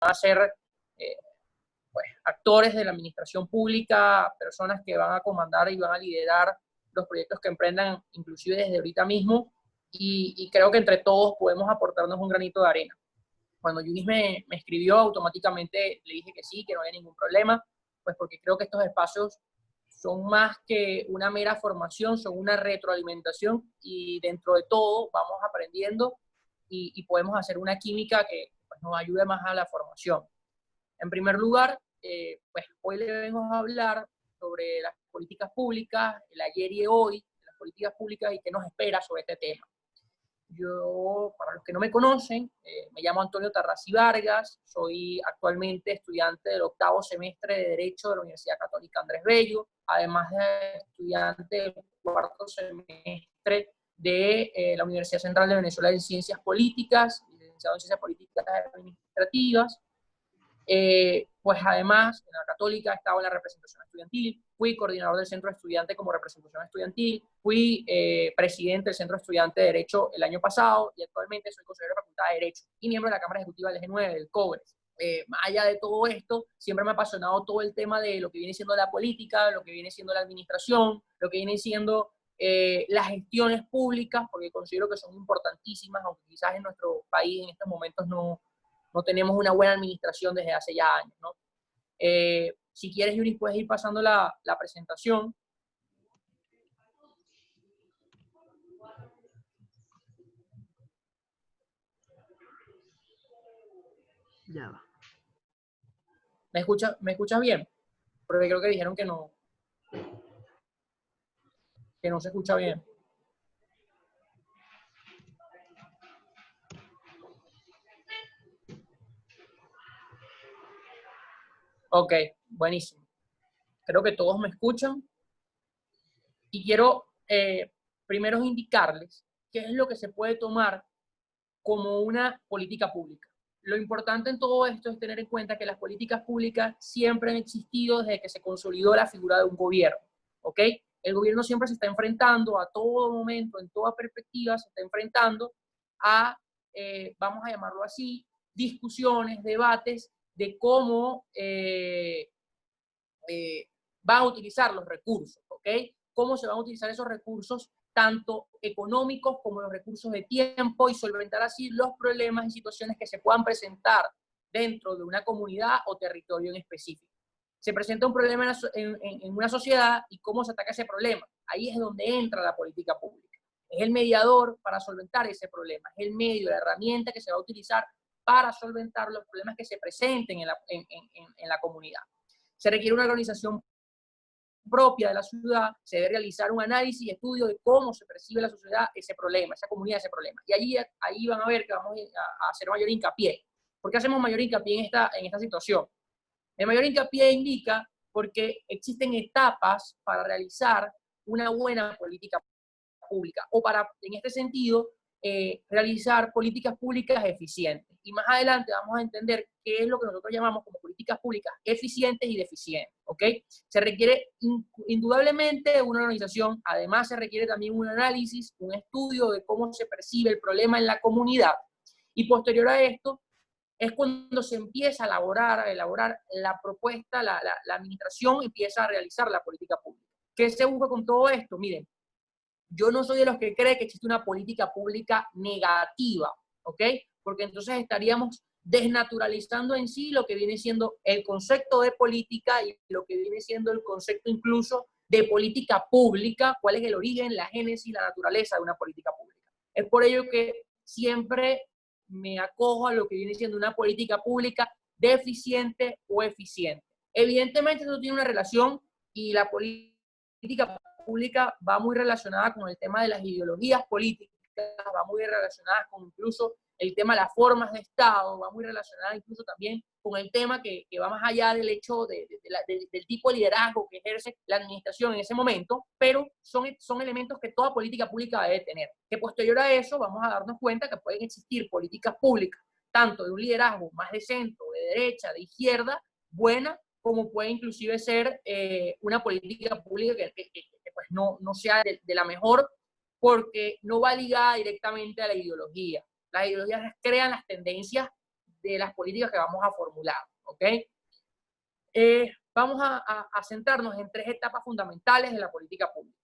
a ser pues, actores de la administración pública, personas que van a comandar y van a liderar los proyectos que emprendan, inclusive desde ahorita mismo, y creo que entre todos podemos aportarnos un granito de arena. Cuando Yunis me escribió, automáticamente le dije que sí, que no había ningún problema, pues porque creo que estos espacios son más que una mera formación, son una retroalimentación, y dentro de todo vamos aprendiendo y podemos hacer una química que pues, nos ayude más a la formación. En primer lugar, pues hoy le vengo a hablar sobre las políticas públicas, el ayer y el hoy, las políticas públicas y qué nos espera sobre este tema. Yo, para los que no me conocen, me llamo Antonio Tarrazi Vargas, soy actualmente estudiante del 8º semestre de Derecho de la Universidad Católica Andrés Bello, además de estudiante del 4º semestre de la Universidad Central de Venezuela en Ciencias Políticas, licenciado en Ciencias Políticas Administrativas. Pues además, en la Católica estaba en la representación estudiantil, fui coordinador del Centro de Estudiantes como representación estudiantil, fui presidente del Centro de Estudiantes de Derecho el año pasado y actualmente soy consejero de la Facultad de Derecho y miembro de la Cámara Ejecutiva del G9, del COBRES. Más allá de todo esto, siempre me ha apasionado todo el tema de lo que viene siendo la política, lo que viene siendo la administración, lo que viene siendo las gestiones públicas, porque considero que son importantísimas, aunque quizás en nuestro país en estos momentos no tenemos una buena administración desde hace ya años, ¿no? Si quieres, Yuri, puedes ir pasando la presentación. Ya va. ¿Me escuchas bien? Porque creo que dijeron que no se escucha bien. Ok, buenísimo. Creo que todos me escuchan. Y quiero primero indicarles qué es lo que se puede tomar como una política pública. Lo importante en todo esto es tener en cuenta que las políticas públicas siempre han existido desde que se consolidó la figura de un gobierno, ¿ok? El gobierno siempre se está enfrentando a todo momento, en toda perspectiva, se está enfrentando a, vamos a llamarlo así, discusiones, debates de cómo va a utilizar los recursos, ¿ok? Cómo se van a utilizar esos recursos, tanto económicos como los recursos de tiempo, y solventar así los problemas y situaciones que se puedan presentar dentro de una comunidad o territorio en específico. Se presenta un problema en una sociedad y cómo se ataca ese problema. Ahí es donde entra la política pública. Es el mediador para solventar ese problema, es el medio, la herramienta que se va a utilizar para solventar los problemas que se presenten en la comunidad. Se requiere una organización propia de la ciudad, se debe realizar un análisis y estudio de cómo se percibe la sociedad ese problema, esa comunidad ese problema. Y ahí van a ver que vamos a hacer mayor hincapié. ¿Por qué hacemos mayor hincapié en esta situación? El mayor hincapié indica porque existen etapas para realizar una buena política pública o para, en este sentido, realizar políticas públicas eficientes. Y más adelante vamos a entender qué es lo que nosotros llamamos como políticas públicas eficientes y deficientes, ¿ok? Se requiere indudablemente una organización, además se requiere también un análisis, un estudio de cómo se percibe el problema en la comunidad, y posterior a esto es cuando se empieza a elaborar la propuesta, la administración empieza a realizar la política pública. ¿Qué se busca con todo esto? Miren, yo no soy de los que cree que existe una política pública negativa, ¿ok? Porque entonces estaríamos desnaturalizando en sí lo que viene siendo el concepto de política y lo que viene siendo el concepto incluso de política pública, cuál es el origen, la génesis, la naturaleza de una política pública. Es por ello que siempre me acojo a lo que viene siendo una política pública deficiente o eficiente. Evidentemente eso tiene una relación, y la política pública va muy relacionada con el tema de las ideologías políticas, va muy relacionada con incluso el tema de las formas de Estado, va muy relacionada incluso también con el tema que va más allá del hecho del tipo de liderazgo que ejerce la administración en ese momento, pero son elementos que toda política pública debe tener. Que posterior a eso vamos a darnos cuenta que pueden existir políticas públicas, tanto de un liderazgo más de centro, de derecha, de izquierda, buena, como puede inclusive ser una política pública que pues no sea de la mejor, porque no va ligada directamente a la ideología. Las ideologías crean las tendencias de las políticas que vamos a formular, ¿ok? Vamos a centrarnos en 3 etapas fundamentales de la política pública.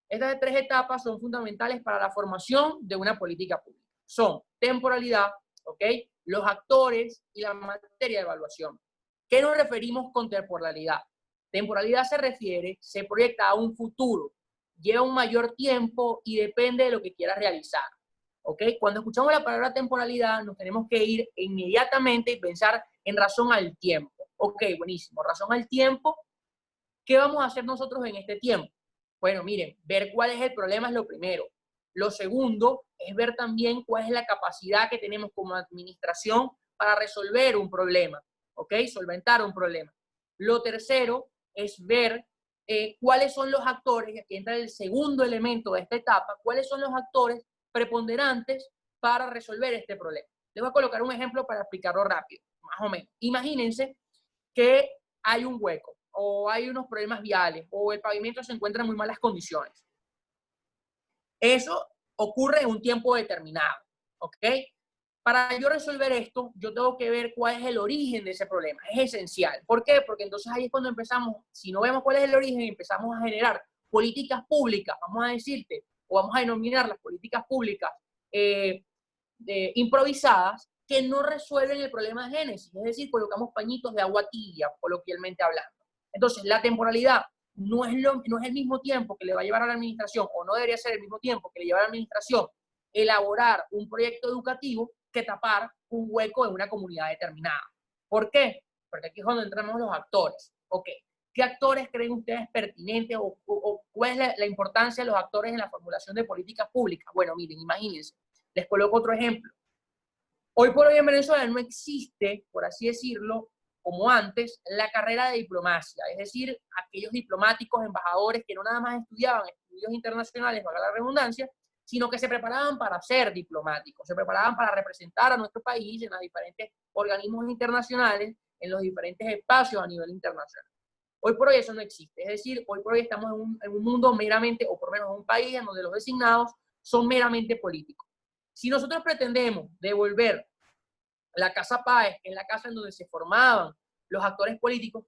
Estas 3 etapas son fundamentales para la formación de una política pública. Son temporalidad, ¿ok? Los actores y la materia de evaluación. ¿Qué nos referimos con temporalidad? Temporalidad se proyecta a un futuro, lleva un mayor tiempo y depende de lo que quieras realizar, ¿ok? Cuando escuchamos la palabra temporalidad, nos tenemos que ir inmediatamente y pensar en razón al tiempo. Ok, buenísimo, razón al tiempo. ¿Qué vamos a hacer nosotros en este tiempo? Bueno, miren, ver cuál es el problema es lo primero. Lo segundo es ver también cuál es la capacidad que tenemos como administración para resolver un problema, ¿ok? Solventar un problema. Lo tercero es ver cuáles son los actores, y aquí entra el segundo elemento de esta etapa, cuáles son los actores preponderantes para resolver este problema. Les voy a colocar un ejemplo para explicarlo rápido, más o menos. Imagínense que hay un hueco, o hay unos problemas viales, o el pavimento se encuentra en muy malas condiciones. Eso ocurre en un tiempo determinado, ¿ok? Para yo resolver esto, yo tengo que ver cuál es el origen de ese problema. Es esencial. ¿Por qué? Porque entonces ahí es cuando empezamos, si no vemos cuál es el origen, empezamos a generar políticas públicas, vamos a decirte, o vamos a denominar las políticas públicas improvisadas, que no resuelven el problema de génesis. Es decir, colocamos pañitos de agua tibia, coloquialmente hablando. Entonces, la temporalidad no es el mismo tiempo que le va a llevar a la administración, o no debería ser el mismo tiempo que le lleva a la administración elaborar un proyecto educativo que tapar un hueco en una comunidad determinada. ¿Por qué? Porque aquí es donde entramos los actores. Ok, ¿qué actores creen ustedes pertinentes o cuál es la importancia de los actores en la formulación de políticas públicas? Bueno, miren, imagínense. Les coloco otro ejemplo. Hoy por hoy en Venezuela no existe, por así decirlo, como antes, la carrera de diplomacia, es decir, aquellos diplomáticos, embajadores que no nada más estudiaban estudios internacionales, valga la redundancia, sino que se preparaban para ser diplomáticos, se preparaban para representar a nuestro país en los diferentes organismos internacionales, en los diferentes espacios a nivel internacional. Hoy por hoy eso no existe, es decir, hoy por hoy estamos en un mundo meramente, o por lo menos en un país en donde los designados son meramente políticos. Si nosotros pretendemos devolver la Casa Páez, que es la casa en donde se formaban los actores políticos,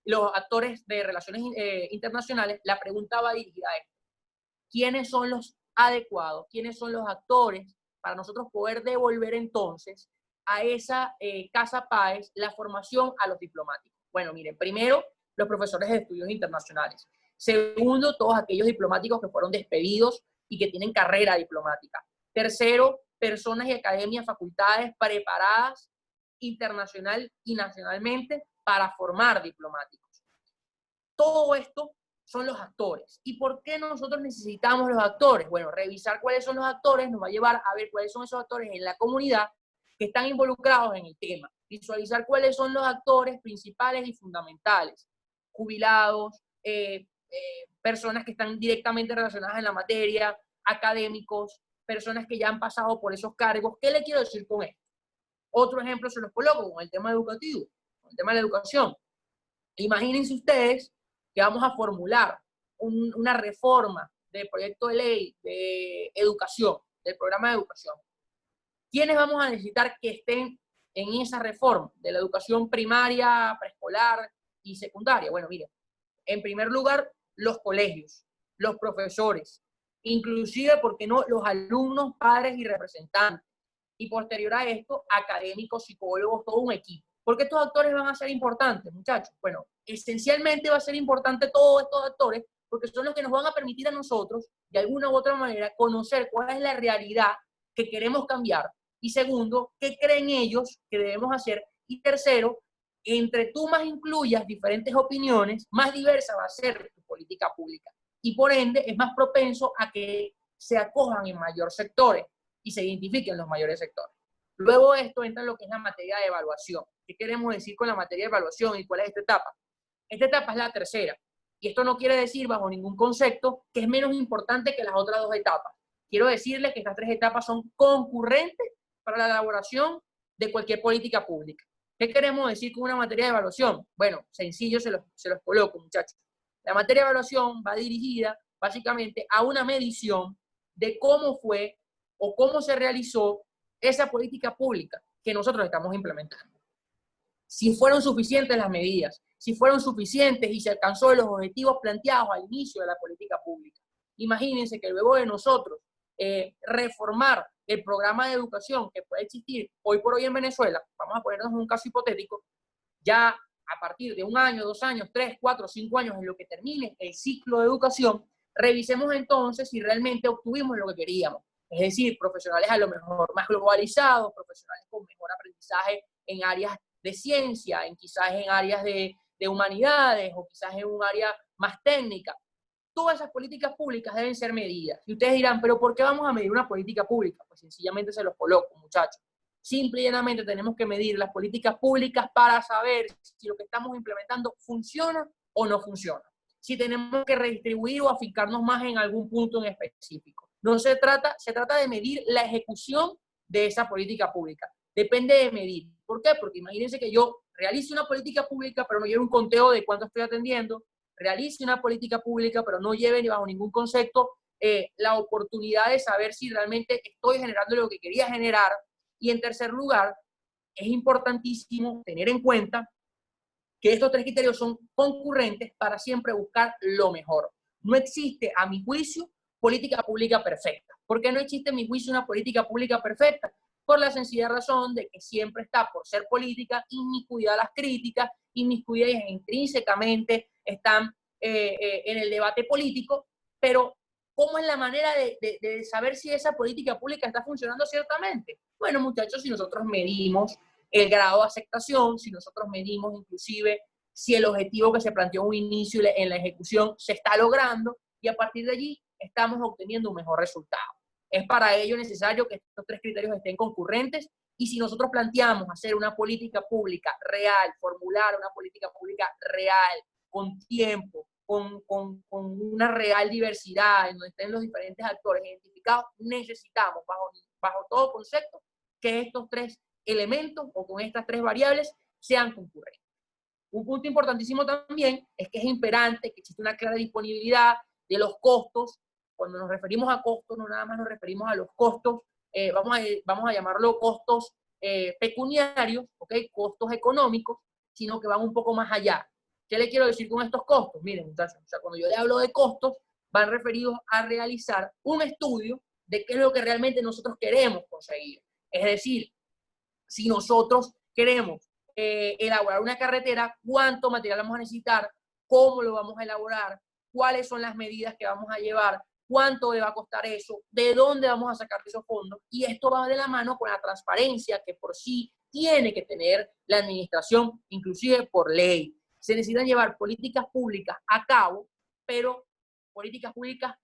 los actores de relaciones internacionales, la pregunta va dirigida a esto. ¿Quiénes son los adecuados? ¿Quiénes son los actores para nosotros poder devolver entonces a esa Casa Páez la formación a los diplomáticos? Bueno, miren, primero, los profesores de estudios internacionales. Segundo, todos aquellos diplomáticos que fueron despedidos y que tienen carrera diplomática. Tercero, personas y academias, facultades preparadas internacional y nacionalmente para formar diplomáticos. Todo esto son los actores. ¿Y por qué nosotros necesitamos los actores? Bueno, revisar cuáles son los actores nos va a llevar a ver cuáles son esos actores en la comunidad que están involucrados en el tema. Visualizar cuáles son los actores principales y fundamentales. Jubilados, personas que están directamente relacionadas en la materia, académicos, personas que ya han pasado por esos cargos. ¿Qué le quiero decir con esto? Otro ejemplo se los coloco con el tema educativo, con el tema de la educación. Imagínense ustedes que vamos a formular una reforma del proyecto de ley de educación, del programa de educación. ¿Quiénes vamos a necesitar que estén en esa reforma de la educación primaria, preescolar y secundaria? Bueno, miren, en primer lugar, los colegios, los profesores, inclusive, ¿por qué no?, los alumnos, padres y representantes. Y posterior a esto, académicos, psicólogos, todo un equipo. ¿Por qué estos actores van a ser importantes, muchachos? Bueno, esencialmente va a ser importante todos estos actores porque son los que nos van a permitir a nosotros, de alguna u otra manera, conocer cuál es la realidad que queremos cambiar. Y segundo, qué creen ellos que debemos hacer. Y tercero, entre tú más incluyas diferentes opiniones, más diversa va a ser tu política pública. Y por ende, es más propenso a que se acojan en mayores sectores y se identifiquen los mayores sectores. Luego de esto entra lo que es la materia de evaluación. ¿Qué queremos decir con la materia de evaluación y cuál es esta etapa? Esta etapa es la tercera. Y esto no quiere decir, bajo ningún concepto, que es menos importante que las otras dos etapas. Quiero decirles que estas tres etapas son concurrentes para la elaboración de cualquier política pública. ¿Qué queremos decir con una materia de evaluación? Bueno, sencillo, se los coloco, muchachos. La materia de evaluación va dirigida básicamente a una medición de cómo fue o cómo se realizó esa política pública. que nosotros estamos implementando. Si fueron suficientes las medidas, si fueron suficientes y se alcanzó los objetivos planteados al inicio de la política pública. Imagínense que luego de nosotros reformar el programa de educación que puede existir hoy por hoy en Venezuela, vamos a ponernos en un caso hipotético, ya a partir de 1 año, 2 años, 3, 4, 5 años en lo que termine el ciclo de educación, revisemos entonces si realmente obtuvimos lo que queríamos. Es decir, profesionales a lo mejor más globalizados, profesionales con mejor aprendizaje en áreas de ciencia, quizás en áreas de humanidades o quizás en un área más técnica. Todas esas políticas públicas deben ser medidas. Y ustedes dirán, ¿pero por qué vamos a medir una política pública? Pues sencillamente se los coloco, muchachos. Simple y llanamente tenemos que medir las políticas públicas para saber si lo que estamos implementando funciona o no funciona. Si tenemos que redistribuir o afincarnos más en algún punto en específico. No se trata de medir la ejecución de esa política pública. Depende de medir. ¿Por qué? Porque imagínense que yo realice una política pública, pero no lleve un conteo de cuánto estoy atendiendo, realice una política pública, pero no lleve ni bajo ningún concepto la oportunidad de saber si realmente estoy generando lo que quería generar. Y en tercer lugar, es importantísimo tener en cuenta que estos 3 criterios son concurrentes para siempre buscar lo mejor. No existe, a mi juicio, política pública perfecta. ¿Por qué no existe, a mi juicio, una política pública perfecta? Por la sencilla razón de que siempre está, por ser política, inmiscuida las críticas, inmiscuidas intrínsecamente, están en el debate político, pero ¿cómo es la manera de saber si esa política pública está funcionando ciertamente? Bueno, muchachos, si nosotros medimos el grado de aceptación, si nosotros medimos inclusive si el objetivo que se planteó en un inicio en la ejecución se está logrando, y a partir de allí estamos obteniendo un mejor resultado. Es para ello necesario que estos 3 criterios estén concurrentes, y si nosotros planteamos hacer una política pública real, formular una política pública real, con tiempo, con una real diversidad, en donde estén los diferentes actores identificados, necesitamos, bajo todo concepto, que estos 3 elementos o con estas 3 variables sean concurrentes. Un punto importantísimo también es que es imperante que existe una clara disponibilidad de los costos. Cuando nos referimos a costos, no nada más nos referimos a los costos, vamos a llamarlo costos pecuniarios, ¿okay? Costos económicos, sino que van un poco más allá. ¿Qué le quiero decir con estos costos? Miren, muchachos, o sea, cuando yo le hablo de costos, van referidos a realizar un estudio de qué es lo que realmente nosotros queremos conseguir. Es decir, si nosotros queremos elaborar una carretera, cuánto material vamos a necesitar, cómo lo vamos a elaborar, cuáles son las medidas que vamos a llevar, cuánto le va a costar eso, de dónde vamos a sacar esos fondos. Y esto va de la mano con la transparencia que por sí tiene que tener la administración, inclusive por ley. Se necesitan llevar políticas públicas a cabo, pero políticas públicas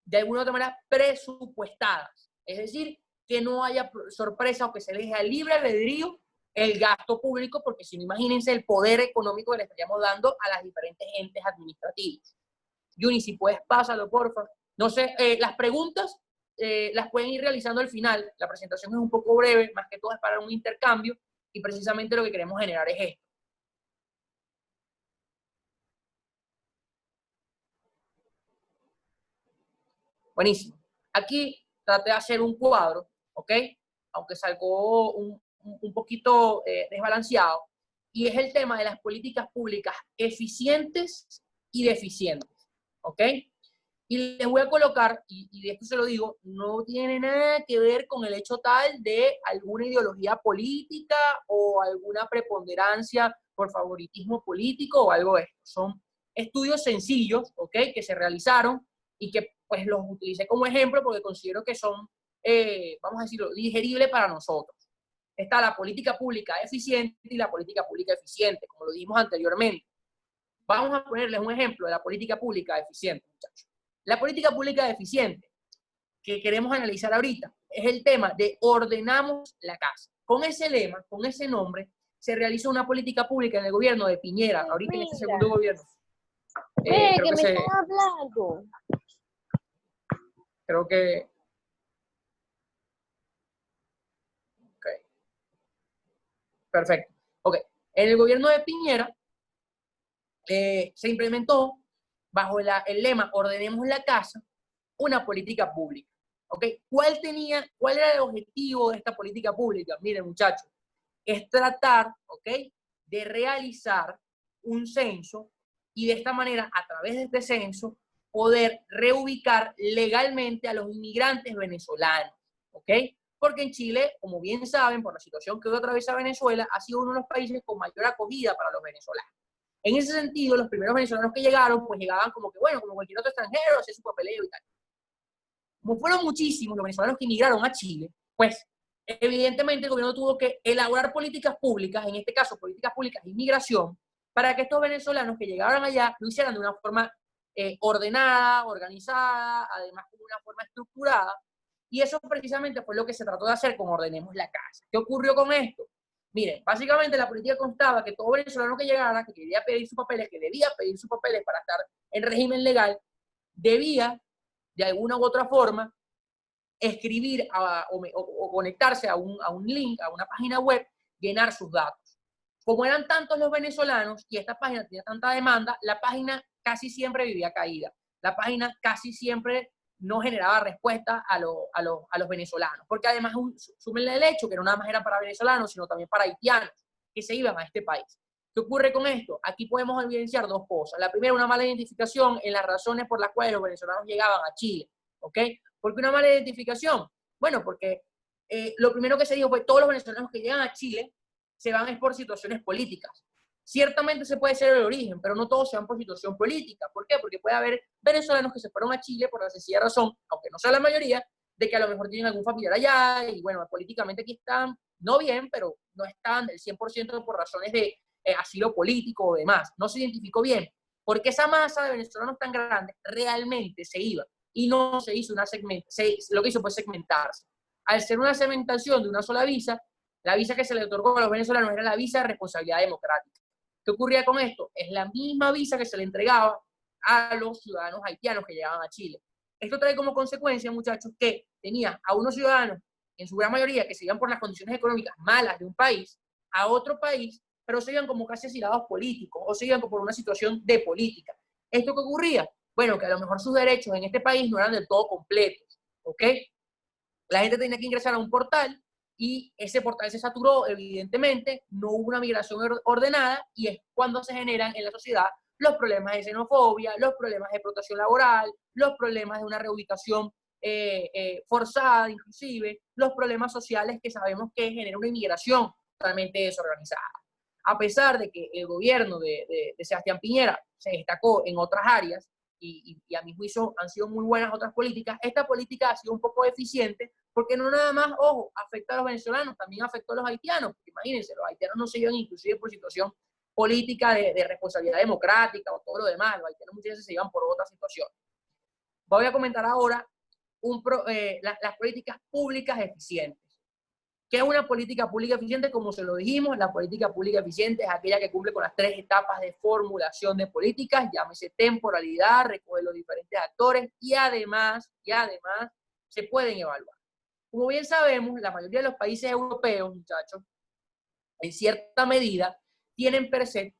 de alguna u otra manera presupuestadas. Es decir, que no haya sorpresa o que se le deje a libre albedrío el gasto público, porque si no, imagínense el poder económico que le estaríamos dando a las diferentes entes administrativas. Yuni, si puedes, pásalo, por favor. No sé, las preguntas las pueden ir realizando al final. La presentación es un poco breve, más que todo es para un intercambio, y precisamente lo que queremos generar es esto. Buenísimo. Aquí traté de hacer un cuadro, ¿ok? Aunque salgo un poquito desbalanceado, y es el tema de las políticas públicas eficientes y deficientes, ¿ok? Y les voy a colocar, y de esto se lo digo, no tiene nada que ver con el hecho tal de alguna ideología política o alguna preponderancia por favoritismo político o algo de esto. Son estudios sencillos, ¿ok? Que se realizaron y que pues los utilicé como ejemplo porque considero que son, vamos a decirlo, digeribles para nosotros. Está la política pública eficiente y la política pública eficiente, como lo dijimos anteriormente. Vamos a ponerles un ejemplo de la política pública eficiente, muchachos. La política pública eficiente que queremos analizar ahorita es el tema de ordenamos la casa. Con ese lema, con ese nombre, se realizó una política pública en el gobierno de Piñera, ahorita en este segundo gobierno. Que me están hablando. Creo que... Ok. Perfecto. Ok. En el gobierno de Piñera se implementó, bajo el lema Ordenemos la casa, una política pública. ¿Ok? ¿Cuál era el objetivo de esta política pública? Miren, muchachos, es tratar, ¿ok?, de realizar un censo y de esta manera, a través de este censo, poder reubicar legalmente a los inmigrantes venezolanos, ¿ok? Porque en Chile, como bien saben, por la situación que hoy atraviesa Venezuela, ha sido uno de los países con mayor acogida para los venezolanos. En ese sentido, los primeros venezolanos que llegaron, pues llegaban como que, bueno, como cualquier otro extranjero, hacía su papeleo y tal. Como fueron muchísimos los venezolanos que emigraron a Chile, pues evidentemente el gobierno tuvo que elaborar políticas públicas, en este caso políticas públicas de inmigración, para que estos venezolanos que llegaran allá lo hicieran de una forma ordenada, organizada, además de una forma estructurada, y eso precisamente fue lo que se trató de hacer con Ordenemos la Casa. ¿Qué ocurrió con esto? Miren, básicamente la política constaba que todo venezolano que llegara, que quería pedir sus papeles, que debía pedir sus papeles para estar en régimen legal, debía, de alguna u otra forma, escribir o conectarse a un link, a una página web, llenar sus datos. Como eran tantos los venezolanos y esta página tenía tanta demanda, la página casi siempre vivía caída. La página casi siempre no generaba respuesta a los venezolanos, porque además súmenle el hecho que no nada más era para venezolanos, sino también para haitianos que se iban a este país. ¿Qué ocurre con esto? Aquí podemos evidenciar dos cosas. La primera, una mala identificación en las razones por las cuales los venezolanos llegaban a Chile, ¿ok? ¿Por qué una mala identificación? Bueno, porque lo primero que se dijo fue todos los venezolanos que llegan a Chile se van es por situaciones políticas. Ciertamente se puede ser el origen, pero no todos se van por situación política. ¿Por qué? Porque puede haber venezolanos que se fueron a Chile por la sencilla razón, aunque no sea la mayoría, de que a lo mejor tienen algún familiar allá y bueno, políticamente aquí están, no bien, pero no están del 100% por razones de asilo político o demás. No se identificó bien, porque esa masa de venezolanos tan grande realmente se iba y no se hizo una lo que hizo fue segmentarse. Al ser una segmentación de una sola visa, la visa que se le otorgó a los venezolanos era la visa de responsabilidad democrática. ¿Qué ocurría con esto? Es la misma visa que se le entregaba a los ciudadanos haitianos que llegaban a Chile. Esto trae como consecuencia, muchachos, que tenía a unos ciudadanos, en su gran mayoría, que se iban por las condiciones económicas malas de un país, a otro país, pero se iban como casi asilados políticos, o se iban por una situación de política. ¿Esto qué ocurría? Bueno, que a lo mejor sus derechos en este país no eran del todo completos, ¿ok? La gente tenía que ingresar a un portal y ese portal se saturó, evidentemente, no hubo una migración ordenada y es cuando se generan en la sociedad los problemas de xenofobia, los problemas de explotación laboral, los problemas de una reubicación forzada inclusive, los problemas sociales que sabemos que genera una inmigración totalmente desorganizada. A pesar de que el gobierno de Sebastián Piñera se destacó en otras áreas, y a mi juicio han sido muy buenas otras políticas, esta política ha sido un poco deficiente porque no nada más, ojo, afecta a los venezolanos, también afectó a los haitianos, porque imagínense, los haitianos no se iban inclusive por situación política de responsabilidad democrática o todo lo demás, los haitianos muchas veces se iban por otra situación. Voy a comentar ahora las políticas públicas eficientes. ¿Qué es una política pública eficiente? Como se lo dijimos, la política pública eficiente es aquella que cumple con las 3 etapas de formulación de políticas, llámese temporalidad, recoge los diferentes actores y además se pueden evaluar. Como bien sabemos, la mayoría de los países europeos, muchachos, en cierta medida, tienen per se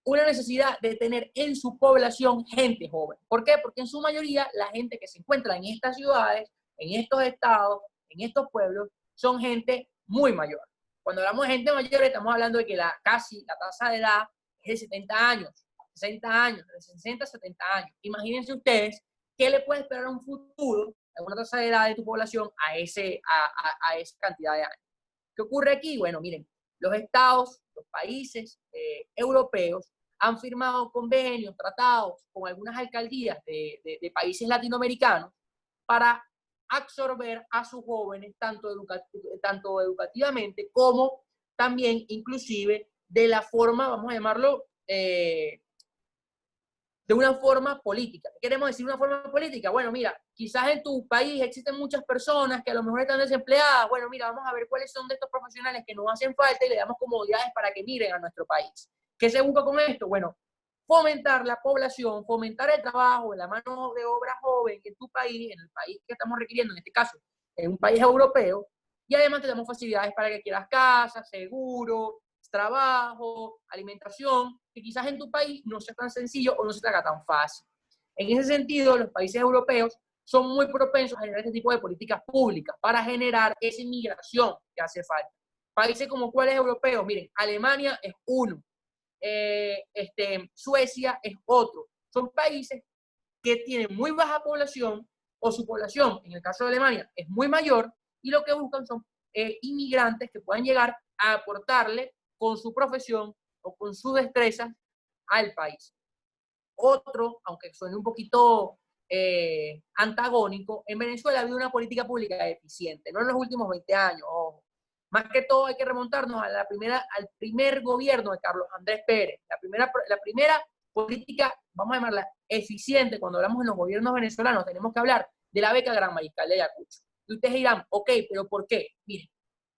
una necesidad de tener en su población gente joven. ¿Por qué? Porque en su mayoría la gente que se encuentra en estas ciudades, en estos estados, en estos pueblos, son gente muy mayor. Cuando hablamos de gente mayor, estamos hablando de que la tasa de edad es de 70 años, 60 años, de 60 a 70 años. Imagínense ustedes qué le puede esperar a un futuro, a una tasa de edad de tu población a esa cantidad de años. ¿Qué ocurre aquí? Bueno, miren, los estados, los países europeos han firmado convenios, tratados con algunas alcaldías de países latinoamericanos para absorber a sus jóvenes tanto educativamente como también inclusive de la forma, vamos a llamarlo, de una forma política. ¿Qué queremos decir una forma política? Bueno, mira, quizás en tu país existen muchas personas que a lo mejor están desempleadas. Bueno, mira, vamos a ver cuáles son de estos profesionales que nos hacen falta y le damos comodidades para que miren a nuestro país. ¿Qué se busca con esto? Bueno, fomentar la población, fomentar el trabajo, la mano de obra joven en tu país, en el país que estamos requiriendo, en este caso, en un país europeo, y además te damos facilidades para que quieras casa, seguro, trabajo, alimentación, que quizás en tu país no sea tan sencillo o no se te haga tan fácil. En ese sentido, los países europeos son muy propensos a generar este tipo de políticas públicas para generar esa inmigración que hace falta. Países como cuáles europeos, miren, Alemania es uno, Suecia es otro. Son países que tienen muy baja población o su población, en el caso de Alemania, es muy mayor y lo que buscan son inmigrantes que puedan llegar a aportarle con su profesión o con sus destrezas al país. Otro, aunque suene un poquito antagónico, en Venezuela ha habido una política pública eficiente, no en los últimos 20 años, ojo. Más que todo hay que remontarnos a al primer gobierno de Carlos Andrés Pérez, la primera política, vamos a llamarla eficiente. Cuando hablamos de los gobiernos venezolanos tenemos que hablar de la beca Gran Mariscal de Ayacucho. Y ustedes dirán, ok, pero ¿por qué? Miren,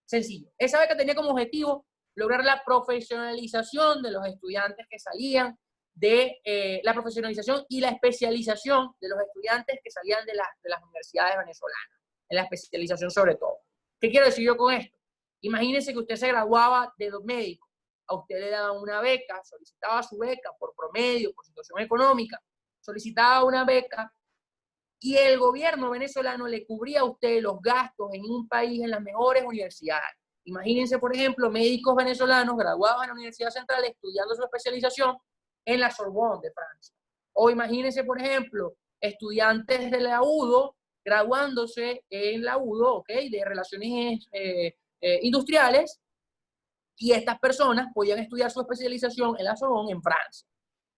sencillo. Esa beca tenía como objetivo lograr la profesionalización de los estudiantes que salían, de la profesionalización y la especialización de los estudiantes que salían de las universidades venezolanas, en la especialización sobre todo. ¿Qué quiero decir yo con esto? Imagínense que usted se graduaba de médico, a usted le daban una beca, solicitaba su beca por promedio, por situación económica, solicitaba una beca y el gobierno venezolano le cubría a usted los gastos en un país en las mejores universidades. Imagínense, por ejemplo, médicos venezolanos graduados en la Universidad Central estudiando su especialización en la Sorbonne de Francia. O imagínense, por ejemplo, estudiantes de la UDO graduándose en la UDO, ¿ok?, de Relaciones Industriales, y estas personas podían estudiar su especialización en la Sorbonne en Francia.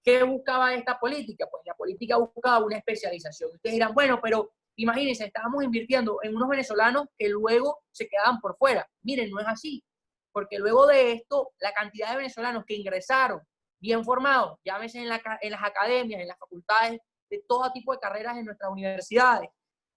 ¿Qué buscaba esta política? Pues la política buscaba una especialización. Ustedes dirán, bueno, pero imagínense, estábamos invirtiendo en unos venezolanos que luego se quedaban por fuera. Miren, no es así, porque luego de esto, la cantidad de venezolanos que ingresaron bien formados, llámese en las academias, en las facultades, de todo tipo de carreras en nuestras universidades,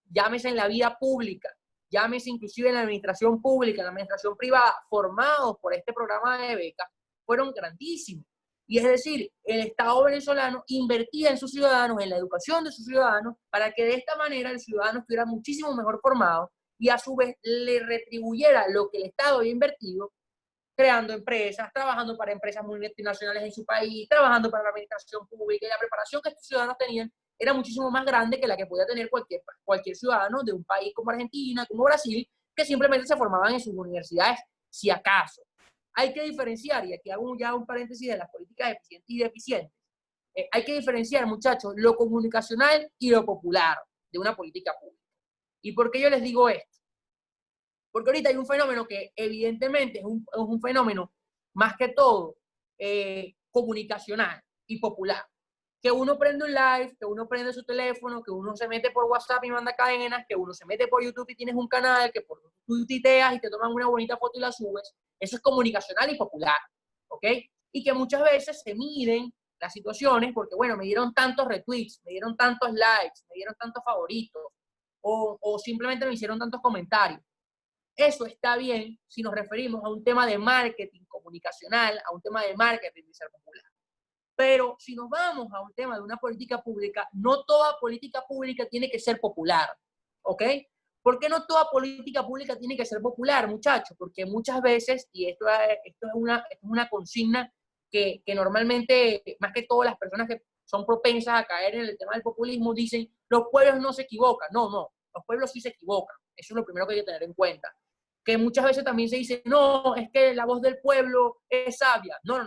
llámese en la vida pública, llámese inclusive en la administración pública, en la administración privada, formados por este programa de becas, fueron grandísimos. Y es decir, el Estado venezolano invertía en sus ciudadanos, en la educación de sus ciudadanos, para que de esta manera el ciudadano estuviera muchísimo mejor formado y a su vez le retribuyera lo que el Estado había invertido, creando empresas, trabajando para empresas multinacionales en su país, trabajando para la administración pública, y la preparación que estos ciudadanos tenían era muchísimo más grande que la que podía tener cualquier ciudadano de un país como Argentina, como Brasil, que simplemente se formaban en sus universidades, si acaso. Hay que diferenciar, y aquí hago ya un paréntesis de las políticas eficientes y deficientes, hay que diferenciar, muchachos, lo comunicacional y lo popular de una política pública. ¿Y por qué yo les digo esto? Porque ahorita hay un fenómeno que evidentemente es un fenómeno más que todo comunicacional y popular. Que uno prende un live, que uno prende su teléfono, que uno se mete por WhatsApp y manda cadenas, que uno se mete por YouTube y tienes un canal, que por tú titeas y te toman una bonita foto y la subes. Eso es comunicacional y popular, ¿ok? Y que muchas veces se miden las situaciones porque, bueno, me dieron tantos retweets, me dieron tantos likes, me dieron tantos favoritos, o simplemente me hicieron tantos comentarios. Eso está bien si nos referimos a un tema de marketing comunicacional, a un tema de marketing de ser popular. Pero si nos vamos a un tema de una política pública, no toda política pública tiene que ser popular, ¿ok? ¿Por qué no toda política pública tiene que ser popular, muchachos? Porque muchas veces, y esto es una consigna que normalmente, más que todas las personas que son propensas a caer en el tema del populismo, dicen, los pueblos no se equivocan. No, los pueblos sí se equivocan. Eso es lo primero que hay que tener en cuenta. Que muchas veces también se dice, no, es que la voz del pueblo es sabia. No.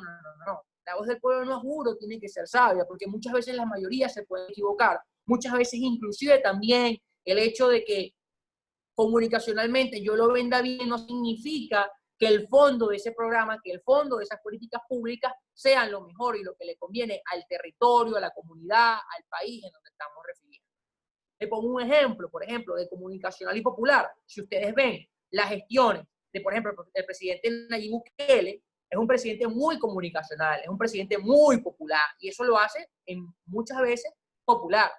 La voz del pueblo, no juro, tiene que ser sabia, porque muchas veces la mayoría se puede equivocar. Muchas veces inclusive también el hecho de que comunicacionalmente yo lo venda bien no significa que el fondo de ese programa, que el fondo de esas políticas públicas sean lo mejor y lo que le conviene al territorio, a la comunidad, al país en donde estamos refiriendo. Le pongo un ejemplo, por ejemplo, de comunicacional y popular. Si ustedes ven las gestiones de, por ejemplo, el presidente Nayib Bukele, es un presidente muy comunicacional, es un presidente muy popular, y eso lo hace muchas veces popular.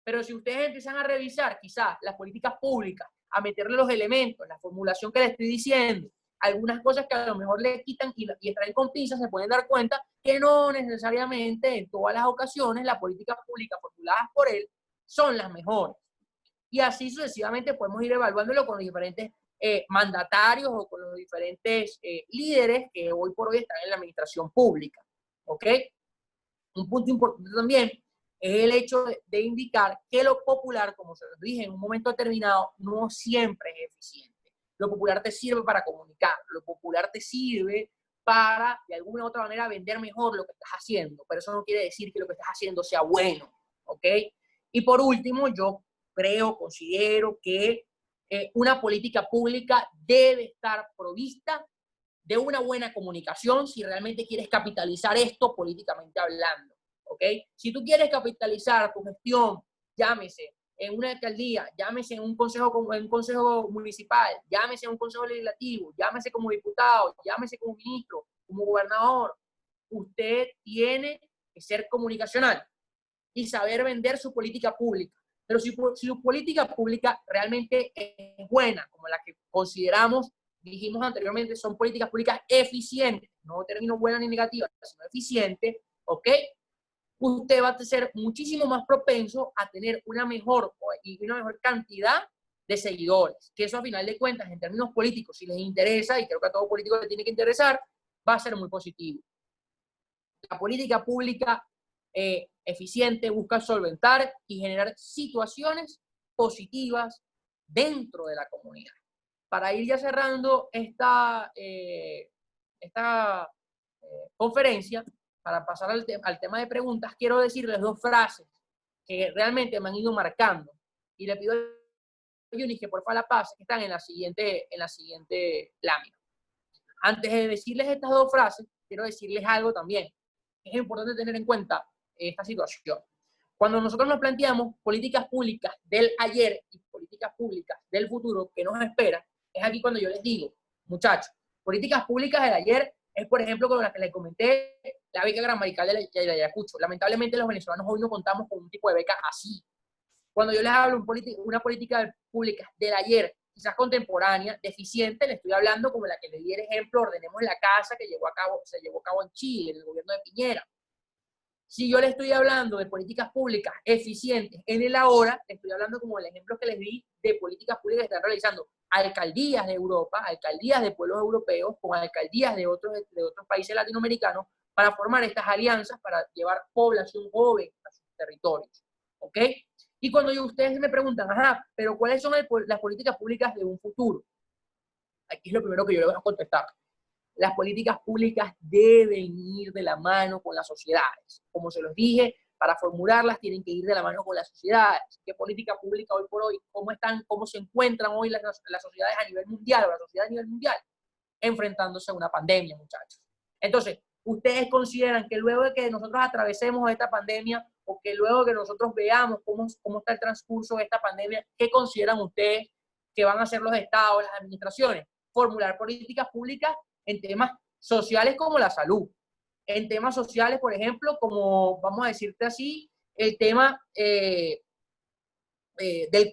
Pero si ustedes empiezan a revisar quizás las políticas públicas, a meterle los elementos, la formulación que les estoy diciendo, algunas cosas que a lo mejor le quitan y extraen con pinzas, se pueden dar cuenta que no necesariamente en todas las ocasiones las políticas públicas formuladas por él son las mejores. Y así sucesivamente podemos ir evaluándolo con los diferentes mandatarios o con los diferentes líderes que hoy por hoy están en la administración pública. ¿Ok? Un punto importante también es el hecho de indicar que lo popular, como se los dije en un momento determinado, no siempre es eficiente. Lo popular te sirve para comunicar, lo popular te sirve para, de alguna u otra manera, vender mejor lo que estás haciendo, pero eso no quiere decir que lo que estás haciendo sea bueno, ¿ok? Y por último, yo considero que una política pública debe estar provista de una buena comunicación si realmente quieres capitalizar esto políticamente hablando, ¿ok? Si tú quieres capitalizar tu gestión, llámese en una alcaldía, llámese en un consejo municipal, llámese en un consejo legislativo, llámese como diputado, llámese como ministro, como gobernador, usted tiene que ser comunicacional y saber vender su política pública. Pero si su política pública realmente es buena, como la que consideramos, dijimos anteriormente, son políticas públicas eficientes, no términos buenas ni negativas, sino eficientes, ¿ok? Usted va a ser muchísimo más propenso a tener una mejor cantidad de seguidores, que eso a final de cuentas, en términos políticos, si les interesa, y creo que a todo político le tiene que interesar, va a ser muy positivo. La política pública eficiente busca solventar y generar situaciones positivas dentro de la comunidad. Para ir ya cerrando esta conferencia, para pasar al tema de preguntas, quiero decirles dos frases que realmente me han ido marcando. Y le pido a Yunis que por favor la pase, que están en la siguiente lámina. Antes de decirles estas dos frases, quiero decirles algo también. Es importante tener en cuenta esta situación. Cuando nosotros nos planteamos políticas públicas del ayer y políticas públicas del futuro que nos espera, es aquí cuando yo les digo, muchachos, políticas públicas del ayer es, por ejemplo, con la que les comenté, la beca gramatical de Ayacucho. Lamentablemente los venezolanos hoy no contamos con un tipo de beca así. Cuando yo les hablo de una política pública del ayer, quizás contemporánea, deficiente, le estoy hablando como la que le di el ejemplo, Ordenemos la Casa, que se llevó a cabo en Chile, en el gobierno de Piñera. Si yo le estoy hablando de políticas públicas eficientes en el ahora, le estoy hablando como el ejemplo que les di de políticas públicas que están realizando alcaldías de Europa, alcaldías de pueblos europeos, con alcaldías de otros países latinoamericanos, para formar estas alianzas para llevar población joven a sus territorios. ¿Ok? Y cuando ustedes me preguntan, ajá, pero ¿cuáles son las políticas públicas de un futuro? Aquí es lo primero que yo le voy a contestar. Las políticas públicas deben ir de la mano con las sociedades. Como se los dije, para formularlas tienen que ir de la mano con las sociedades. ¿Qué política pública hoy por hoy? ¿Cómo se encuentran hoy las sociedades a nivel mundial o la sociedad a nivel mundial? Enfrentándose a una pandemia, muchachos. Entonces, ¿ustedes consideran que luego de que nosotros atravesemos esta pandemia o que luego de que nosotros veamos cómo está el transcurso de esta pandemia, qué consideran ustedes que van a hacer los estados, las administraciones? Formular políticas públicas en temas sociales como la salud, en temas sociales, por ejemplo, como, vamos a decirte así, el tema del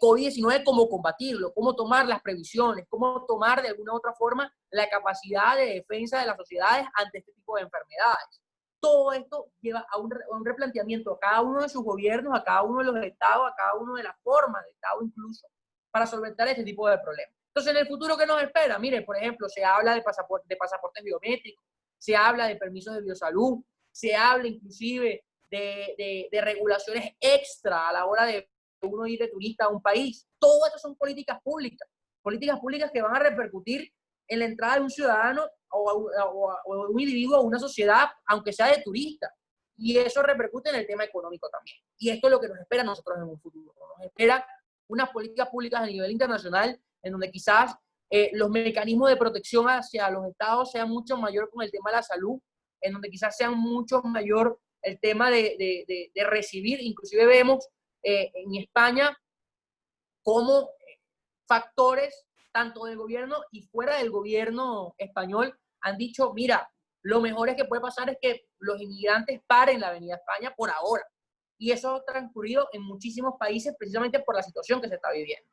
COVID-19, cómo combatirlo, cómo tomar las previsiones, cómo tomar de alguna u otra forma la capacidad de defensa de las sociedades ante este tipo de enfermedades. Todo esto lleva a un replanteamiento a cada uno de sus gobiernos, a cada uno de los estados, a cada uno de las formas de estado incluso, para solventar este tipo de problemas. Entonces, en el futuro, ¿qué nos espera? Mire, por ejemplo, se habla de pasaportes biométricos, se habla de permisos de biosalud, se habla inclusive de regulaciones extra a la hora de uno ir de turista a un país. Todo eso son políticas públicas que van a repercutir en la entrada de un ciudadano o un individuo a una sociedad, aunque sea de turista. Y eso repercute en el tema económico también. Y esto es lo que nos espera a nosotros en un futuro. Nos espera unas políticas públicas a nivel internacional en donde quizás los mecanismos de protección hacia los estados sean mucho mayor con el tema de la salud, en donde quizás sean mucho mayor el tema de recibir. Inclusive vemos en España cómo factores tanto del gobierno y fuera del gobierno español han dicho, mira, lo mejor es que puede pasar es que los inmigrantes paren la avenida España por ahora. Y eso ha transcurrido en muchísimos países precisamente por la situación que se está viviendo.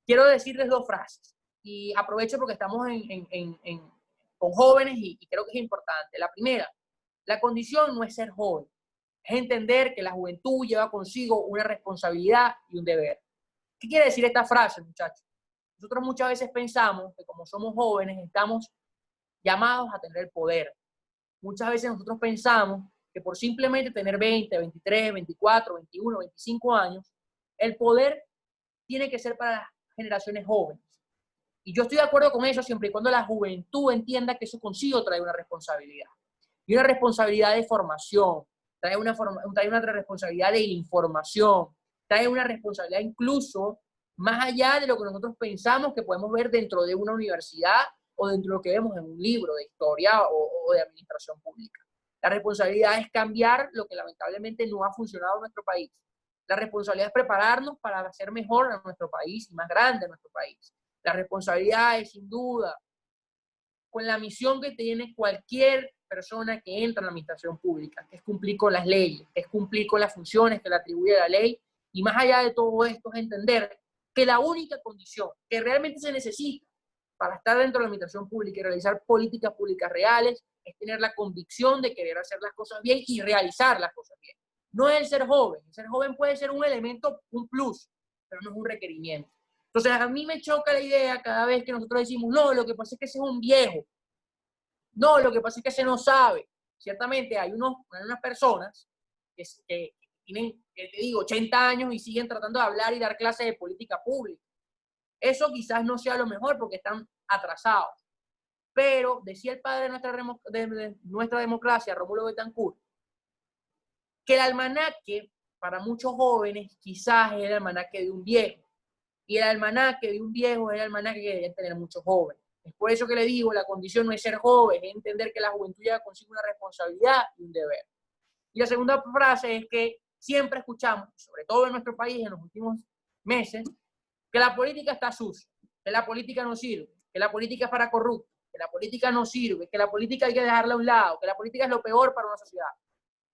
Quiero decirles dos frases y aprovecho porque estamos con jóvenes y creo que es importante. La primera, la condición no es ser joven, es entender que la juventud lleva consigo una responsabilidad y un deber. ¿Qué quiere decir esta frase, muchachos? Nosotros muchas veces pensamos que como somos jóvenes estamos llamados a tener el poder. Muchas veces nosotros pensamos que por simplemente tener 20, 23, 24, 21, 25 años, el poder tiene que ser para las generaciones jóvenes. Y yo estoy de acuerdo con eso siempre y cuando la juventud entienda que eso consigo trae una responsabilidad. Y una responsabilidad de formación, trae una responsabilidad de información, trae una responsabilidad incluso más allá de lo que nosotros pensamos que podemos ver dentro de una universidad o dentro de lo que vemos en un libro de historia o de administración pública. La responsabilidad es cambiar lo que lamentablemente no ha funcionado en nuestro país. La responsabilidad es prepararnos para hacer mejor a nuestro país y más grande a nuestro país. La responsabilidad es, sin duda, con la misión que tiene cualquier persona que entra en la administración pública, que es cumplir con las leyes, que es cumplir con las funciones que le atribuye la ley, y más allá de todo esto es entender que la única condición que realmente se necesita para estar dentro de la administración pública y realizar políticas públicas reales es tener la convicción de querer hacer las cosas bien y realizar las cosas bien. No es el ser joven. El ser joven puede ser un elemento, un plus, pero no es un requerimiento. Entonces, a mí me choca la idea cada vez que nosotros decimos, no, lo que pasa es que ese es un viejo. No, lo que pasa es que ese no sabe. Ciertamente hay unas personas que tienen, te digo, 80 años y siguen tratando de hablar y dar clases de política pública. Eso quizás no sea lo mejor porque están atrasados. Pero decía el padre de nuestra democracia, Rómulo Betancourt, que el almanaque para muchos jóvenes quizás es el almanaque de un viejo. Y el almanaque de un viejo es el almanaque que deben tener muchos jóvenes. Es por eso que le digo, la condición no es ser joven, es entender que la juventud ya consigue una responsabilidad y un deber. Y la segunda frase es que siempre escuchamos, sobre todo en nuestro país en los últimos meses, que la política está sucia, que la política no sirve, que la política es para corruptos, que la política no sirve, que la política hay que dejarla a un lado, que la política es lo peor para una sociedad.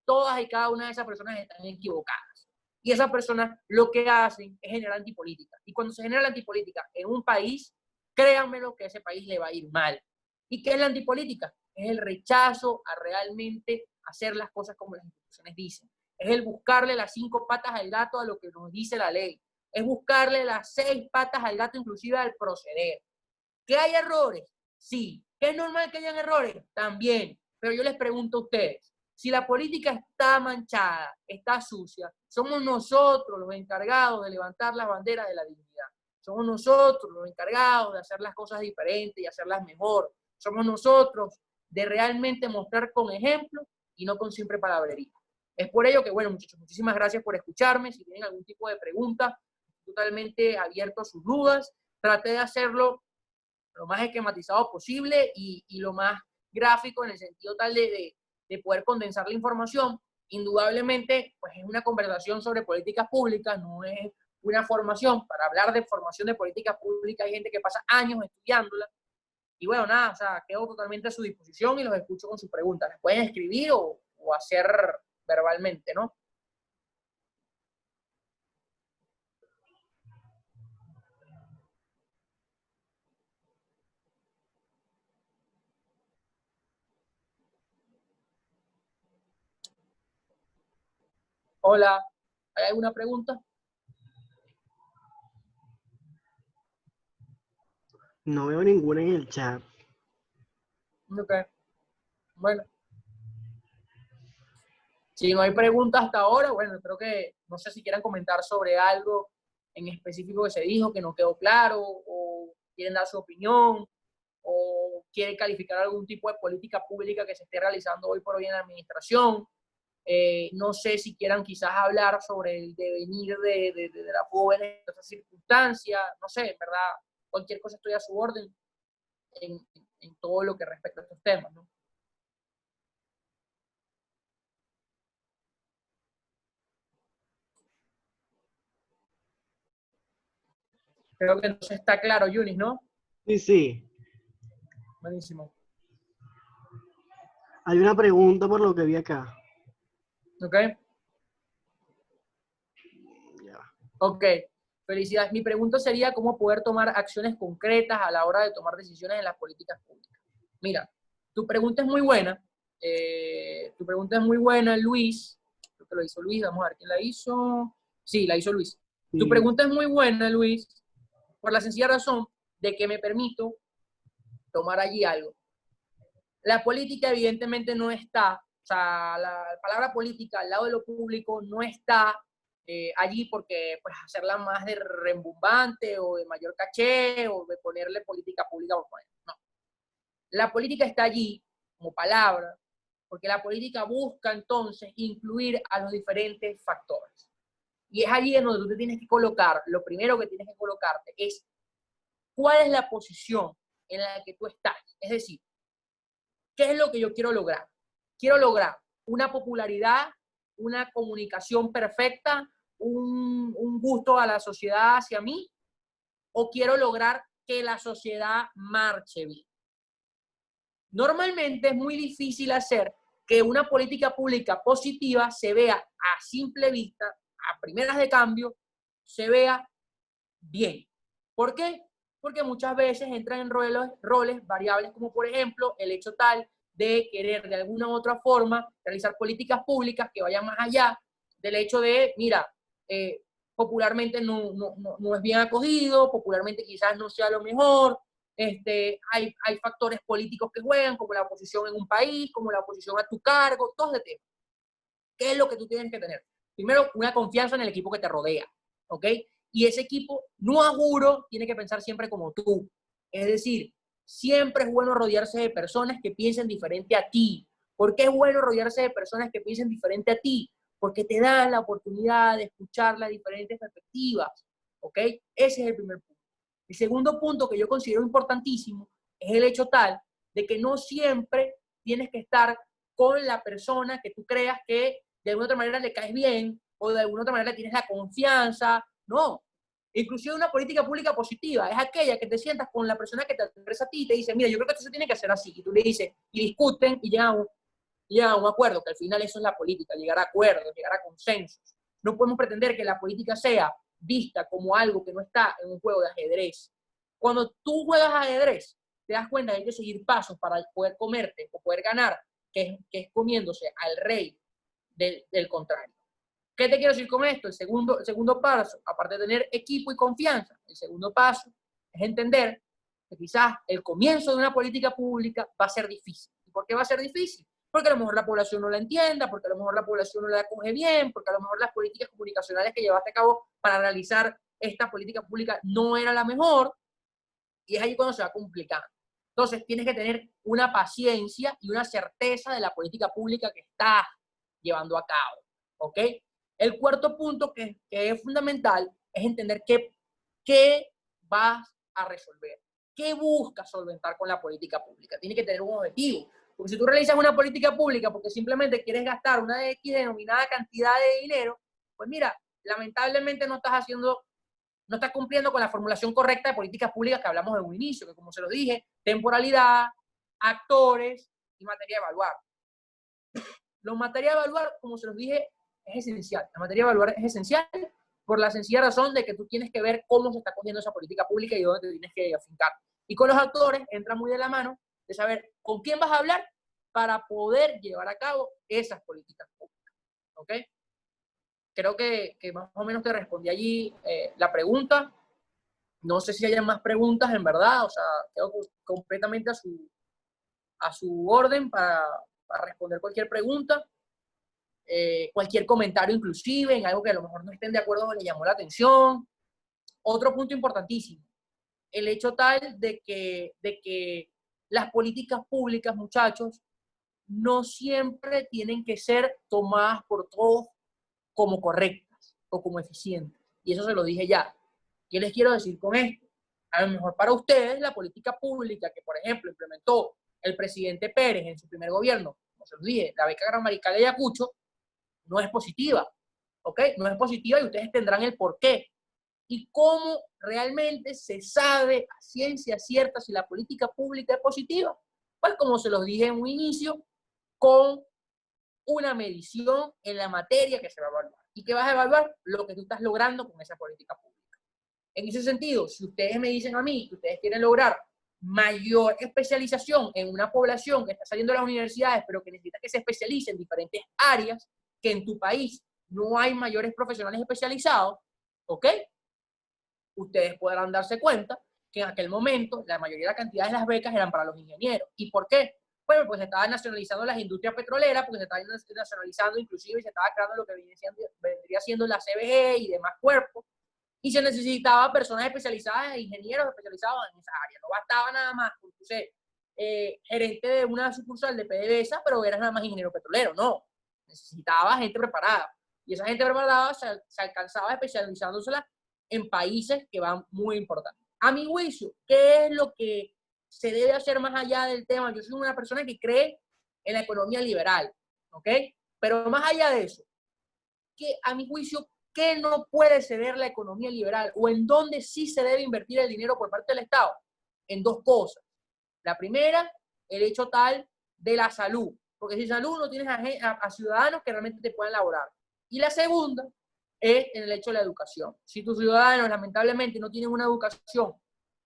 Todas y cada una de esas personas están equivocadas. Y esas personas lo que hacen es generar antipolítica. Y cuando se genera la antipolítica en un país, créanmelo que a ese país le va a ir mal. ¿Y qué es la antipolítica? Es el rechazo a realmente hacer las cosas como las instituciones dicen. Es el buscarle las 5 patas al gato a lo que nos dice la ley. Es buscarle las 6 patas al gato inclusive al proceder. ¿Que hay errores? Sí. ¿Que es normal que hayan errores? También. Pero yo les pregunto a ustedes, si la política está manchada, está sucia, somos nosotros los encargados de levantar la bandera de la dignidad. Somos nosotros los encargados de hacer las cosas diferentes y hacerlas mejor. Somos nosotros de realmente mostrar con ejemplo y no con simple palabrería. Es por ello que, bueno, muchachos, muchísimas gracias por escucharme. Si tienen algún tipo de pregunta, totalmente abierto a sus dudas. Traté de hacerlo lo más esquematizado posible y lo más gráfico en el sentido tal de poder condensar la información. Indudablemente, pues es una conversación sobre políticas públicas, no es una formación. Para hablar de formación de políticas públicas hay gente que pasa años estudiándola. Y bueno, nada, o sea, quedo totalmente a su disposición y los escucho con sus preguntas. Las pueden escribir o hacer verbalmente, ¿no? Hola, ¿hay alguna pregunta? No veo ninguna en el chat. Ok, bueno. Si no hay preguntas hasta ahora, bueno, creo que no sé si quieran comentar sobre algo en específico que se dijo, que no quedó claro, o quieren dar su opinión, o quieren calificar algún tipo de política pública que se esté realizando hoy por hoy en la administración. No sé si quieran quizás hablar sobre el devenir de las jóvenes en estas circunstancias, no sé, en verdad, cualquier cosa estoy a su orden en todo lo que respecta a estos temas, ¿no? Creo que entonces está claro, Yunis, ¿no? Sí, sí. Buenísimo. Hay una pregunta por lo que vi acá. ¿Ok? Ya. Ok. Felicidades. Mi pregunta sería cómo poder tomar acciones concretas a la hora de tomar decisiones en las políticas públicas. Mira, tu pregunta es muy buena. Luis. Creo que lo hizo Luis. Vamos a ver quién la hizo. Sí, la hizo Luis. Sí. Tu pregunta es muy buena, Luis, por la sencilla razón de que me permito tomar allí algo. La política evidentemente no está sea, la palabra política al lado de lo público no está allí porque pues hacerla más de rembumbante o de mayor caché o de ponerle política pública por poner. No. La política está allí como palabra porque la política busca entonces incluir a los diferentes factores. Y es allí en donde tú te tienes que colocar, lo primero que tienes que colocarte es cuál es la posición en la que tú estás. Es decir, ¿qué es lo que yo quiero lograr? Quiero lograr una popularidad, una comunicación perfecta, un gusto a la sociedad hacia mí, o quiero lograr que la sociedad marche bien. Normalmente es muy difícil hacer que una política pública positiva se vea a simple vista, a primeras de cambio, se vea bien. ¿Por qué? Porque muchas veces entran en roles variables como por ejemplo el hecho tal de querer de alguna u otra forma realizar políticas públicas que vayan más allá del hecho de, mira, popularmente no es bien acogido, popularmente quizás no sea lo mejor, hay factores políticos que juegan, como la oposición en un país, como la oposición a tu cargo, todo ese tema. ¿Qué es lo que tú tienes que tener? Primero, una confianza en el equipo que te rodea, ¿ok? Y ese equipo, no a juro, tiene que pensar siempre como tú. Es decir, siempre es bueno rodearse de personas que piensen diferente a ti. ¿Por qué es bueno rodearse de personas que piensen diferente a ti? Porque te dan la oportunidad de escuchar las diferentes perspectivas, ¿ok? Ese es el primer punto. El segundo punto que yo considero importantísimo es el hecho tal de que no siempre tienes que estar con la persona que tú creas que de alguna otra manera le caes bien o de alguna otra manera tienes la confianza. No. Inclusive una política pública positiva es aquella que te sientas con la persona que te interesa a ti y te dice, mira, yo creo que esto se tiene que hacer así. Y tú le dices, y discuten y llegan a un acuerdo, que al final eso es la política, llegar a acuerdos, llegar a consensos. No podemos pretender que la política sea vista como algo que no está en un juego de ajedrez. Cuando tú juegas ajedrez, te das cuenta que hay que seguir pasos para poder comerte o poder ganar, que es comiéndose al rey del contrario. ¿Qué te quiero decir con esto? El segundo paso, aparte de tener equipo y confianza, el segundo paso es entender que quizás el comienzo de una política pública va a ser difícil. ¿Y por qué va a ser difícil? Porque a lo mejor la población no la entienda, porque a lo mejor la población no la acoge bien, porque a lo mejor las políticas comunicacionales que llevaste a cabo para realizar esta política pública no era la mejor, y es ahí cuando se va complicando. Entonces, tienes que tener una paciencia y una certeza de la política pública que estás llevando a cabo, ¿ok? El cuarto punto que es fundamental es entender qué vas a resolver, qué buscas solventar con la política pública. Tiene que tener un objetivo. Porque si tú realizas una política pública porque simplemente quieres gastar una X denominada cantidad de dinero, pues mira, lamentablemente no estás cumpliendo con la formulación correcta de políticas públicas que hablamos en un inicio, que como se lo dije, temporalidad, actores y materia de evaluar. La materia de evaluar, como se los dije, es esencial. La materia de evaluar es esencial por la sencilla razón de que tú tienes que ver cómo se está cogiendo esa política pública y dónde te tienes que afincar. Y con los actores entra muy de la mano de saber con quién vas a hablar para poder llevar a cabo esas políticas públicas. ¿Ok? Creo que más o menos te respondí allí la pregunta. No sé si hay más preguntas en verdad, o sea, quedo completamente a su orden para responder cualquier pregunta. Cualquier comentario inclusive en algo que a lo mejor no estén de acuerdo o le llamó la atención. Otro punto importantísimo, el hecho tal de que las políticas públicas, muchachos, no siempre tienen que ser tomadas por todos como correctas o como eficientes. Y eso se lo dije ya. ¿Qué les quiero decir con esto? A lo mejor para ustedes la política pública que, por ejemplo, implementó el presidente Pérez en su primer gobierno, como se los dije, la beca gramatical de Ayacucho, no es positiva, ¿ok? No es positiva y ustedes tendrán el por qué. Y cómo realmente se sabe a ciencia cierta si la política pública es positiva. Pues como se los dije en un inicio, con una medición en la materia que se va a evaluar. ¿Y qué vas a evaluar? Lo que tú estás logrando con esa política pública. En ese sentido, si ustedes me dicen a mí que ustedes quieren lograr mayor especialización en una población que está saliendo de las universidades, pero que necesita que se especialice en diferentes áreas, que en tu país no hay mayores profesionales especializados, ¿ok? Ustedes podrán darse cuenta que en aquel momento la mayoría de la cantidad de las becas eran para los ingenieros. ¿Y por qué? Bueno, pues se estaban nacionalizando las industrias petroleras, porque se estaban nacionalizando inclusive y se estaba creando lo que vendría siendo la CBE y demás cuerpos, y se necesitaba personas especializadas, ingenieros especializados en esa área. No bastaba nada más con ser gerente de una sucursal de PDVSA, pero eras nada más ingeniero petrolero, no. Necesitaba gente preparada. Y esa gente preparada se alcanzaba especializándosela en países que van muy importantes. A mi juicio, ¿qué es lo que se debe hacer más allá del tema? Yo soy una persona que cree en la economía liberal, ¿ok? Pero más allá de eso, que a mi juicio, ¿qué no puede ceder la economía liberal? ¿O en dónde sí se debe invertir el dinero por parte del Estado? En dos cosas. La primera, el hecho tal de la salud, porque sin salud no tienes a ciudadanos que realmente te puedan laborar. Y la segunda es en el hecho de la educación. Si tus ciudadanos lamentablemente no tienen una educación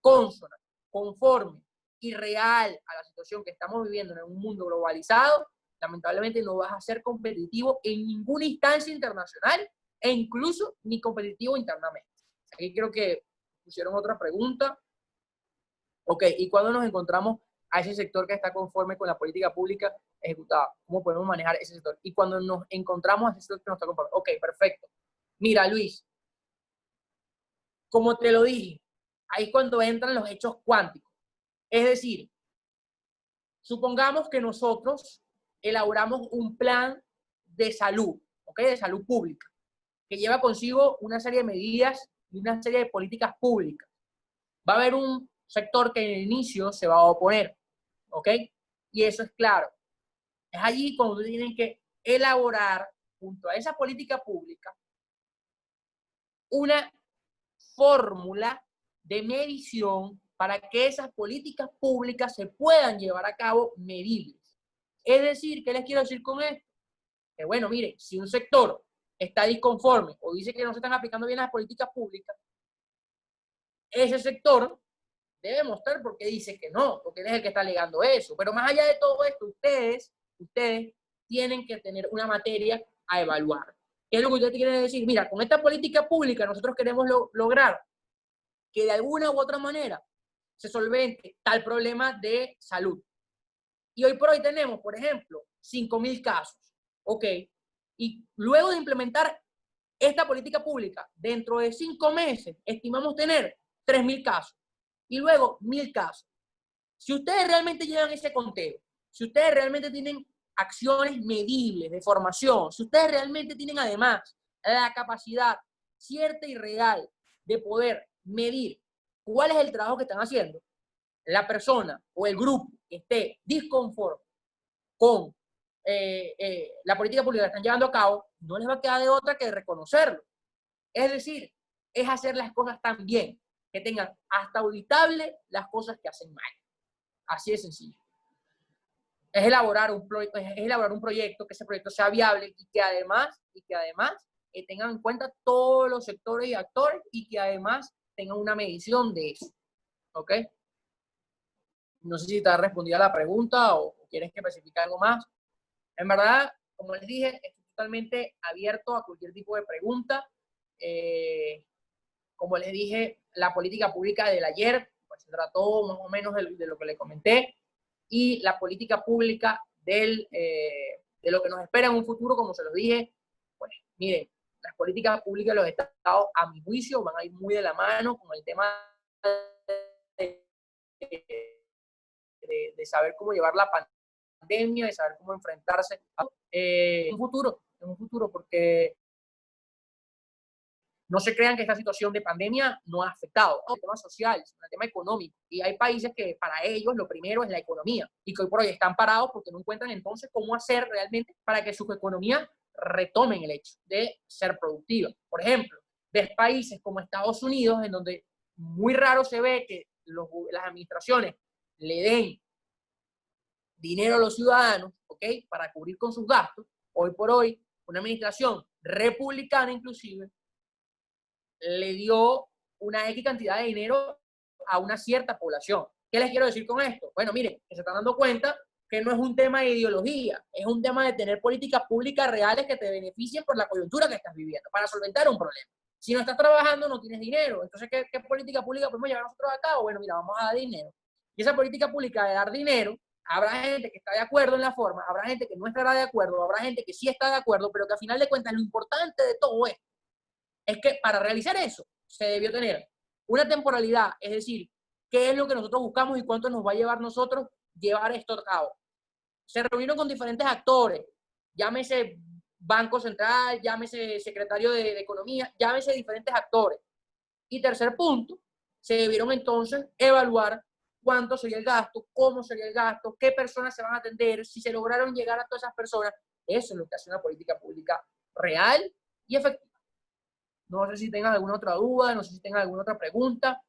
consona, conforme y real a la situación que estamos viviendo en un mundo globalizado, lamentablemente no vas a ser competitivo en ninguna instancia internacional e incluso ni competitivo internamente. Aquí creo que pusieron otra pregunta. Ok, ¿y cuándo nos encontramos a ese sector que está conforme con la política pública ejecutada? ¿Cómo podemos manejar ese sector? Y cuando nos encontramos a ese sector que no está conforme. Ok, perfecto. Mira, Luis, como te lo dije, ahí es cuando entran los hechos cuánticos. Es decir, supongamos que nosotros elaboramos un plan de salud, ¿ok? De salud pública, que lleva consigo una serie de medidas y una serie de políticas públicas. Va a haber un sector que en el inicio se va a oponer, ¿ok? Y eso es claro. Es allí cuando tienen que elaborar, junto a esa política pública, una fórmula de medición para que esas políticas públicas se puedan llevar a cabo medibles. Es decir, ¿qué les quiero decir con esto? Que bueno, miren, si un sector está disconforme o dice que no se están aplicando bien las políticas públicas, ese sector debe mostrar por qué dice que no, porque él es el que está alegando eso. Pero más allá de todo esto, ustedes tienen que tener una materia a evaluar. ¿Qué es lo que ustedes quieren decir? Mira, con esta política pública nosotros queremos lograr que de alguna u otra manera se solvente tal problema de salud. Y hoy por hoy tenemos, por ejemplo, 5.000 casos. ¿Ok? Y luego de implementar esta política pública, dentro de 5 meses, estimamos tener 3.000 casos. Y luego 1.000 casos. Si ustedes realmente llevan ese conteo, si ustedes realmente tienen acciones medibles de formación, si ustedes realmente tienen además la capacidad cierta y real de poder medir cuál es el trabajo que están haciendo, la persona o el grupo que esté disconforme con la política pública que están llevando a cabo, no les va a quedar de otra que reconocerlo. Es decir, es hacer las cosas tan bien, que tengan hasta auditable las cosas que hacen mal. Así de sencillo. Es elaborar un proyecto, que ese proyecto sea viable y que además tengan en cuenta todos los sectores y actores y que además tengan una medición de eso. ¿Ok? No sé si te ha respondido a la pregunta o quieres que especifique algo más. En verdad, como les dije, estoy totalmente abierto a cualquier tipo de pregunta. Como les dije, la política pública del ayer, pues se trató más o menos de lo que les comenté, y la política pública de lo que nos espera en un futuro, como se los dije, pues miren, las políticas públicas de los estados, a mi juicio, van a ir muy de la mano con el tema de saber cómo llevar la pandemia, de saber cómo enfrentarse en un futuro, porque no se crean que esta situación de pandemia no ha afectado el tema social, el tema económico. Y hay países que para ellos lo primero es la economía y que hoy por hoy están parados porque no encuentran entonces cómo hacer realmente para que sus economías retomen el hecho de ser productivas. Por ejemplo, ves países como Estados Unidos, en donde muy raro se ve que las administraciones le den dinero a los ciudadanos, ¿ok? Para cubrir con sus gastos. Hoy por hoy, una administración republicana inclusive, le dio una X cantidad de dinero a una cierta población. ¿Qué les quiero decir con esto? Bueno, miren, que se están dando cuenta que no es un tema de ideología, es un tema de tener políticas públicas reales que te beneficien por la coyuntura que estás viviendo, para solventar un problema. Si no estás trabajando, no tienes dinero. Entonces, ¿qué política pública podemos llevar nosotros a cabo? Bueno, mira, vamos a dar dinero. Y esa política pública de dar dinero habrá gente que está de acuerdo en la forma, habrá gente que no estará de acuerdo, habrá gente que sí está de acuerdo, pero que a final de cuentas lo importante de todo esto es que para realizar eso se debió tener una temporalidad, es decir, qué es lo que nosotros buscamos y cuánto nos va a llevar nosotros llevar esto a cabo. Se reunieron con diferentes actores, llámese Banco Central, llámese Secretario de Economía, llámese diferentes actores. Y tercer punto, se debieron entonces evaluar cuánto sería el gasto, cómo sería el gasto, qué personas se van a atender, si se lograron llegar a todas esas personas. Eso es lo que hace una política pública real y efectiva. No sé si tengan alguna otra duda, no sé si tengan alguna otra pregunta.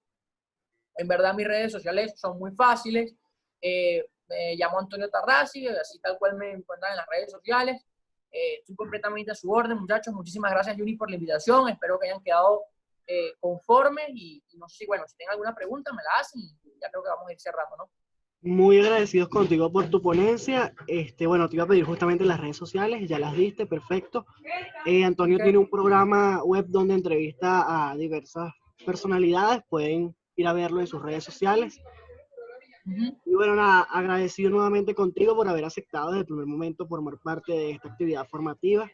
En verdad mis redes sociales son muy fáciles. Me llamo Antonio Tarrasi, así tal cual me encuentran en las redes sociales. Estoy completamente a su orden, muchachos. Muchísimas gracias, Juni, por la invitación. Espero que hayan quedado conformes y no sé si, bueno, si tienen alguna pregunta me la hacen y ya creo que vamos a ir cerrando, ¿no? Muy agradecidos contigo por tu ponencia. Bueno, te iba a pedir justamente las redes sociales, ya las diste, perfecto. Antonio tiene un programa web donde entrevista a diversas personalidades, pueden ir a verlo en sus redes sociales. Y bueno, nada, agradecido nuevamente contigo por haber aceptado desde el primer momento formar parte de esta actividad formativa.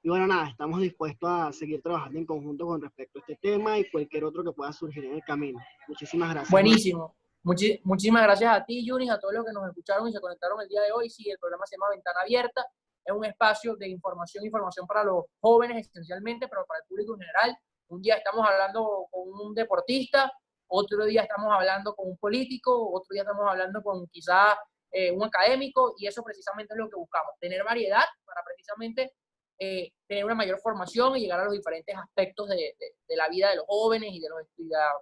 Y bueno, nada, estamos dispuestos a seguir trabajando en conjunto con respecto a este tema y cualquier otro que pueda surgir en el camino. Muchísimas gracias. Buenísimo. Muchísimas gracias a ti, Yunis, a todos los que nos escucharon y se conectaron el día de hoy. Sí, el programa se llama Ventana Abierta. Es un espacio de información para los jóvenes esencialmente, pero para el público en general. Un día estamos hablando con un deportista, otro día estamos hablando con un político, otro día estamos hablando con quizás un académico, y eso precisamente es lo que buscamos, tener variedad para precisamente tener una mayor formación y llegar a los diferentes aspectos de la vida de los jóvenes y del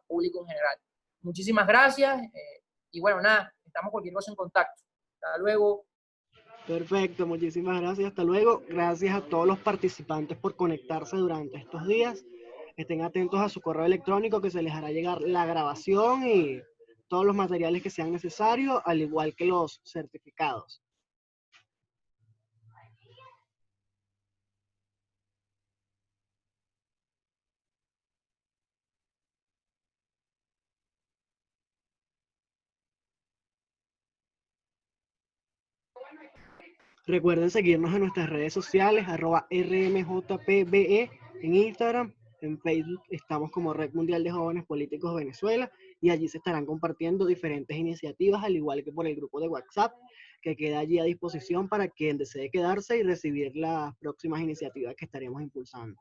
público en general. Muchísimas gracias y bueno, nada, estamos cualquier cosa en contacto. Hasta luego. Perfecto, muchísimas gracias, hasta luego. Gracias a todos los participantes por conectarse durante estos días. Estén atentos a su correo electrónico que se les hará llegar la grabación y todos los materiales que sean necesarios, al igual que los certificados. Recuerden seguirnos en nuestras redes sociales, @rmjpbe en Instagram, en Facebook estamos como Red Mundial de Jóvenes Políticos Venezuela, y allí se estarán compartiendo diferentes iniciativas, al igual que por el grupo de WhatsApp, que queda allí a disposición para quien desee quedarse y recibir las próximas iniciativas que estaremos impulsando.